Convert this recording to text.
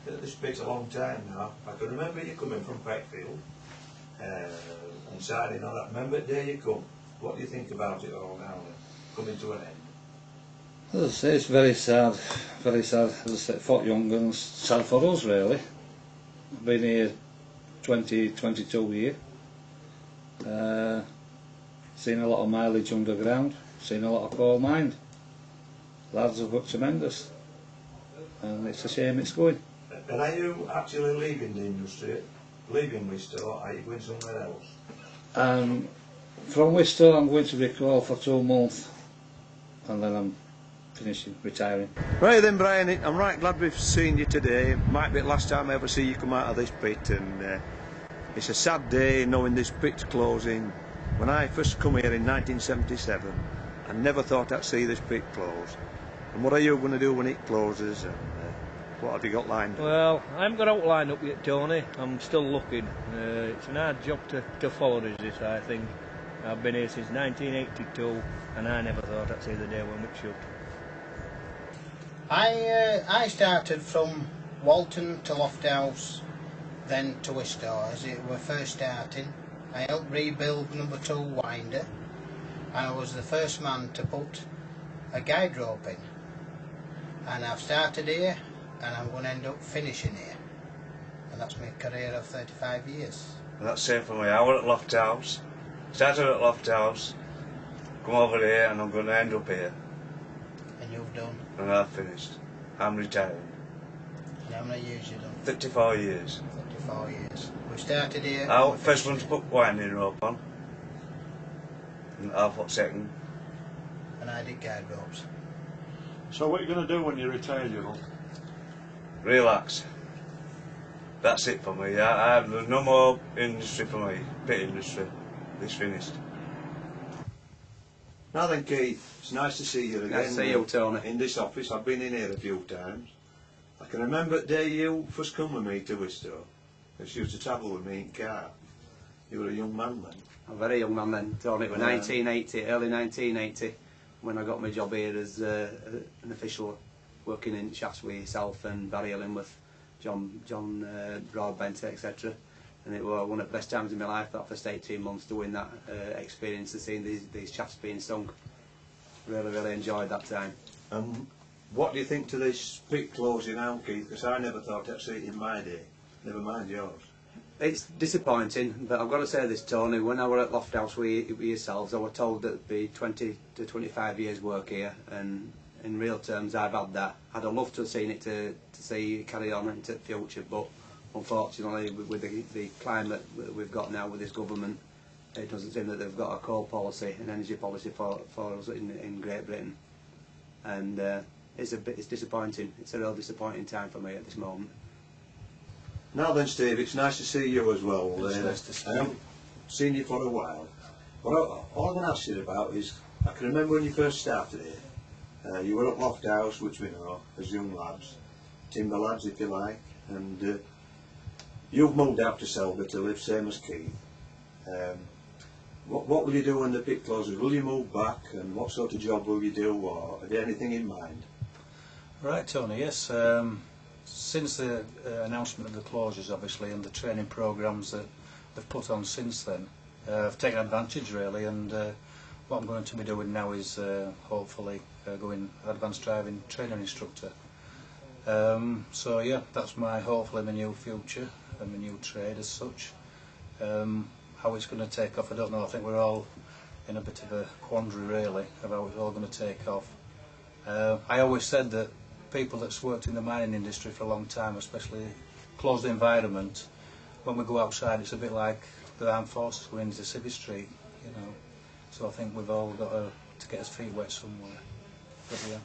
at this bit a long time now. I can remember you coming from Peckfield and signing on that. Remember the day you come. What do you think about it all now, coming to an end? As I say, it's very sad, very sad. As I said, for young and sad for us really. I've been here 22 years. Seen a lot of mileage underground, seen a lot of coal mined. Lads have worked tremendous, and it's a shame it's going. And are you actually leaving the industry, leaving Wistow, or are you going somewhere else? From Wistow I'm going to recall for 2 months, and then I'm finishing, retiring. Right then, Brian, I'm right glad we've seen you today. Might be the last time I ever see you come out of this pit, and it's a sad day knowing this pit's closing. When I first come here in 1977, I never thought I'd see this pit close. And what are you going to do when it closes, and what have you got lined up? Well, I haven't got out lined up yet, Tony. I'm still looking. It's an hard job to follow this, I think. I've been here since 1982, and I never thought I'd see the day when it shut. I started from Walton to Lofthouse, then to Wistow as it were first starting. I helped rebuild number 2 winder, and I was the first man to put a guide rope in. And I've started here, and I'm going to end up finishing here. And that's my career of 35 years. And that's the same for me. I was at Lofthouse, started at Lofthouse, come over here, and I'm going to end up here. And you've done? And I've finished. I'm retiring. And how many years you done? 34 years. 34 years. We started here. I was first one to put winding rope on. And I thought second. And I did guide ropes. So what are you going to do when you retire, you know? Relax. That's it for me. There's no more industry for me. Pit industry. It's finished. Now then, Keith, it's nice to see you again. Nice to see you, Tony. In this office. I've been in here a few times. I can remember the day you first come with me to Wistow. You used to travel with me in car. You were a young man then. A very young man then, Tony. It was 1980, early 1980, when I got my job here as an official, working in shafts with yourself and Barry Illingworth, John Broadbent, etc. And it was one of the best times in my life, that first 18 months, doing that experience and seeing these shafts being sunk. Really enjoyed that time. What do you think to this pit closing out, Keith? Because I never thought I'd see it in my day. Never mind yours. It's disappointing, but I've got to say this, Tony. When I was at Lofthouse with yourselves, I was told that it'd be 20 to 25 years work here, and in real terms, I've had that. I'd have loved to have seen it to see it carry on into the future, but unfortunately, with the climate that we've got now with this government, it doesn't seem that they've got a coal policy, an energy policy for us in Great Britain, and it's disappointing. It's a real disappointing time for me at this moment. Now then, Steve, it's nice to see you as well. It's nice to see you. I haven't seen you for a while. But all I'm going to ask you about is, I can remember when you first started here, you were at Lofthouse, which we know, as young lads, timber lads if you like, and you've moved out to Selby to live same as Keith. What will you do when the pit closes? Will you move back, and what sort of job will you do, or have you anything in mind? Right, Tony, yes. Since the announcement of the closures, obviously, and the training programmes that they've put on since then, I've taken advantage really, and what I'm going to be doing now is hopefully going advanced driving training instructor. So yeah, that's hopefully my new future and my new trade as such. How it's going to take off, I don't know. I think we're all in a bit of a quandary really about how it's all going to take off. I always said that people that's worked in the mining industry for a long time, especially closed environment, when we go outside it's a bit like the armed forces going into Civvy Street, you know. So I think we've all got to get our feet wet somewhere. But yeah.